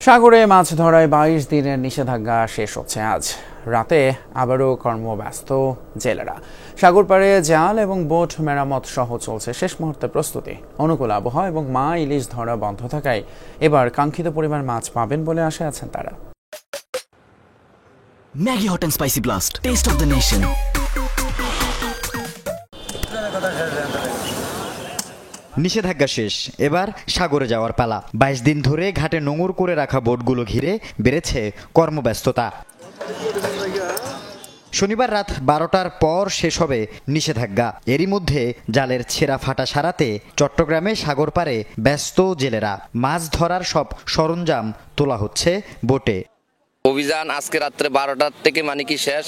সাগরে মাছ ধরায় ২২ দিনের নিষেধাজ্ঞা শেষ হচ্ছে আজ রাতে। আবারও কর্মব্যস্ত জেলেরা। সাগর পাড়ে জাল এবং বোট মেরামত সহ চলছে শেষ মুহূর্তের প্রস্তুতি। অনুকূল আবহাওয়া এবং মা ইলিশ ধরা বন্ধ থাকায় এবার কাঙ্ক্ষিত পরিমাণ মাছ পাবেন বলে আশায় আছেন তারা। Maggi hot and spicy blast, test of the nation. নিষেধাজ্ঞা শেষ, এবার সাগরে যাওয়ার পালা। ২২ দিন ধরে ঘাটে নোঙর করে রাখা বোটগুলো ঘিরে বেড়েছে কর্মব্যস্ততা। শনিবার রাত ১২টার পর শেষ হবে নিষেধাজ্ঞা। এরই মধ্যে জালের ছেঁড়া ফাটা সারাতে চট্টগ্রামে সাগর পাড়ে ব্যস্ত জেলেরা। মাছ ধরার সব সরঞ্জাম তোলা হচ্ছে বোটে। অভিযান আজকে রাত্রে 12টার থেকে শেষ।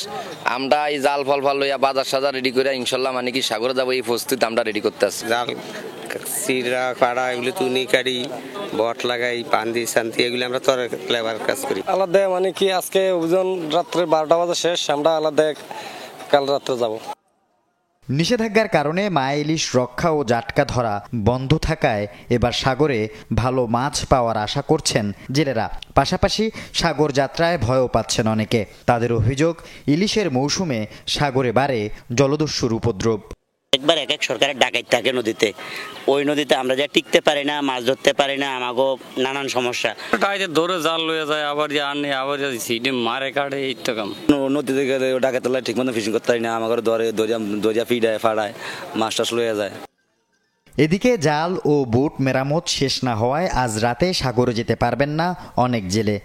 আমরা এই জাল ফল লইয়া বাজার সাজার রেডি করে ইনশাল্লাহ সাগরে যাবো, এই প্রস্তুতি আমরা রেডি করতে আসছি। জাল চিরা পাড়া এগুলো তুনি কাটি বট লাগাই পান্দি শান্তি এগুলো আমরা তোর লেবার কাজ করি। আলাদা আজকে অভিযান রাত্রে 12টা বাজে শেষ। আমরা আলাদা কাল রাত্রে যাব। নিষেধাজ্ঞার কারণে মায়া ইলিশ রক্ষা ও জাটকা ধরা বন্ধ থাকায় এবার সাগরে ভালো মাছ পাওয়ার আশা করছেন জেলেরা। পাশাপাশি সাগর যাত্রায় ভয়ও পাচ্ছেন অনেকে। তাদের অভিযোগ, ইলিশের মৌসুমে সাগরে বাড়ে জলদস্যুর উপদ্রব। একবার এক এক সরকারের ডাকাত থাকে নদীতে, ওই নদীতে আমরা যা টিকতে পারি না, মাছ ধরতে পারি না, আমাগো নানান সমস্যা। ধরে জাল লয়ে যায়, আবার আনে, আবার মারে কাটে, এই তো কাম। নদীতে গেলে ডাকাত ঠিক মতো ফিশিং করতে পারি না, আমাকে ধরে দরিয়া ফিডায় ফাড়ায়, মাছ টাছ লয়ে যায়। এদিকে জাল ও বোট মেরামত শেষ না হওয়ায় আজ রাতে সাগরে যেতে পারবেন না অনেক জেলে।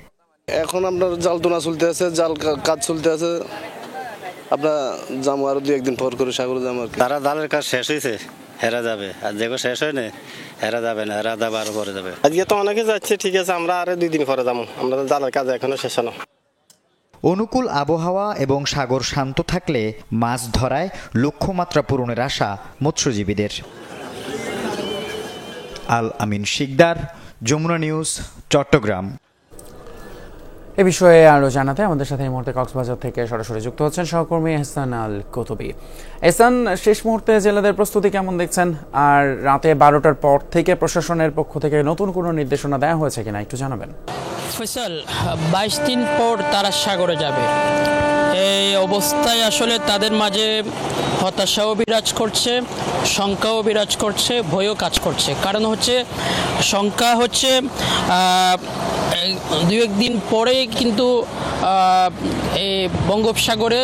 এখন আপনার জাল তোলা চলতে আছে, জাল কাজ চলতে আছে। আপনার যাবো আরো 2-1 দিন পর করে সাগরে যাবো আর কি। তারা জালের কাজ শেষ হয়েছে, হেরা যাবে। আর যেগুলো শেষ হয় না, হেরা যাবে না, হেরা যাবে আরো পরে যাবে। আজকে তো অনেকে যাচ্ছে, ঠিক আছে, আমরা আরো 2 দিন পরে যাবো। আমরা জালের কাজ এখনো শেষ হলো। অনুকূল আবহাওয়া এবং সাগর শান্ত থাকলে মাছ ধরায় লক্ষ্যমাত্রা পূরণের আশা মৎস্যজীবীদের। আল আমিন শিকদার, যমুনা নিউজ, চট্টগ্রাম। এ বিষয়ে আরও জানাতে আমাদের সাথে এই মুহূর্তে কক্সবাজার থেকে সরাসরি যুক্ত হচ্ছেন সহকর্মী এহসান আল কুতুবী। এহসান, শেষ মুহূর্তে জেলেদের প্রস্তুতি কেমন দেখছেন? আর রাতে 12টার পর থেকে প্রশাসনের পক্ষ থেকে নতুন কোনো নির্দেশনা দেওয়া হয়েছে কিনা একটু জানাবেন। ফয়সাল, 22 দিন পর তারা সাগরে যাবে। এই অবস্থায় আসলে তাদের মাঝে হতাশাও বিরাজ করছে, শঙ্কাও বিরাজ করছে, ভয়ও কাজ করছে। কারণ হচ্ছে শঙ্কা হচ্ছে 2-1 দিন পরেই কিন্তু এই বঙ্গোপসাগরে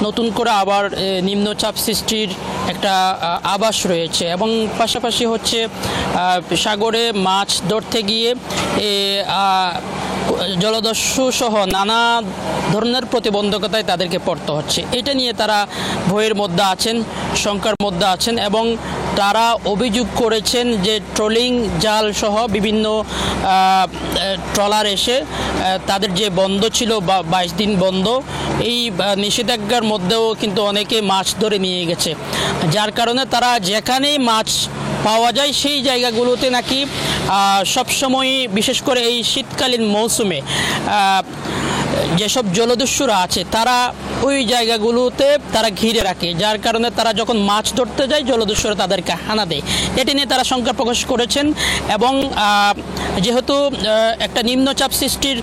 নতুন করে আবার নিম্নচাপ সৃষ্টির একটা আভাস রয়েছে, এবং পাশাপাশি হচ্ছে সাগরে মাছ ধরতে গিয়ে জলদস্যু সহ নানা ধরনের প্রতিবন্ধকতায় তাদেরকে পড়তে হচ্ছে। এটা নিয়ে তারা ভয়ের মধ্যে আছেন, শঙ্কার মধ্যে আছেন, এবং তারা অভিযোগ করেছেন যে ট্রলিং জাল সহ বিভিন্ন ট্রলার এসে তাদের যে বন্ধ ছিল 22 দিন বন্ধ, এই নিষেধাজ্ঞার মধ্যেও কিন্তু অনেকে মাছ ধরে নিয়ে গেছে, যার কারণে তারা যেখানেই মাছ পাওয়া যায় সেই জায়গাগুলোতে নাকি সবসময়, বিশেষ করে এই শীতকালীন মৌসুমে যেসব জলদস্যুরা আছে তারা ওই জায়গাগুলোতে তারা ঘিরে রাখে, যার কারণে তারা যখন মাছ ধরতে যায় জলদস্যুরা তাদেরকে হানা দেয়। এটি নিয়ে তারা শঙ্কা প্রকাশ করেছেন, এবং যেহেতু একটা নিম্নচাপ সৃষ্টির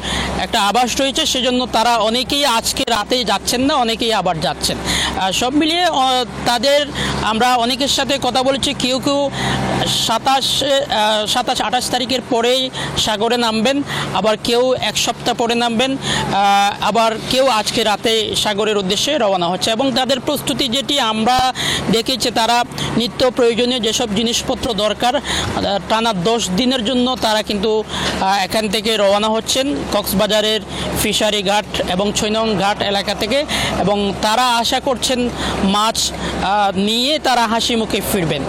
একটা আভাস রয়েছে, সেজন্য তারা অনেকেই আজকে রাতে যাচ্ছেন না, অনেকেই আবার যাচ্ছেন। সব মিলিয়ে তাদের আমরা অনেকের সাথে কথা বলেছি, কেউ 27-28 তারিখের পরেই সাগরে নামবেন, আবার কেউ 1 সপ্তাহ পরে নামবেন, আবার কেউ আজকে রাতে সাগরের উদ্দেশ্যে রওনা হচ্ছে। এবং তাদের প্রস্তুতি যেটি আমরা দেখেছি, তারা নিত্য প্রয়োজনীয় যেসব জিনিসপত্র দরকার টানা 10 দিনের জন্য তারা কিন্তু এখান থেকে রওনা হচ্ছেন কক্সবাজারের ফিশারি ঘাট এবং 6 নং ঘাট এলাকা থেকে, এবং তারা আশা করছেন মাছ নিয়ে তারা হাসি মুখে ফিরবেন।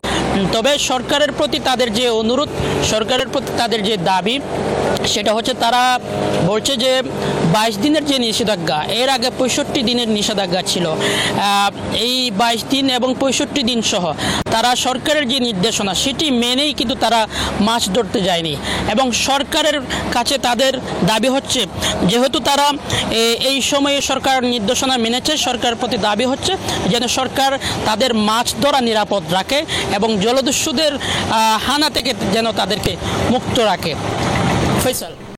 তবে সরকারের প্রতি তাদের যে অনুরোধ, সরকারের প্রতি তাদের যে দাবি, সেটা হচ্ছে তারা বলছে যে 22 দিনের যে নিষেধাজ্ঞা, এর আগে 65 দিনের নিষেধাজ্ঞা ছিল। এই 22 দিন এবং 65 দিন সহ তারা সরকারের যে নির্দেশনা সেটি মেনেই কিন্তু তারা মাছ ধরতে যায়নি, এবং সরকারের কাছে তাদের দাবি হচ্ছে, যেহেতু তারা এই সময়ে সরকার নির্দেশনা মেনেছে, সরকারের প্রতি দাবি হচ্ছে যেন সরকার তাদের মাছ ধরা নিরাপদ রাখে এবং জলদস্যুদের হানা থেকে যেন তাদেরকে মুক্ত রাখে। ফয়সাল।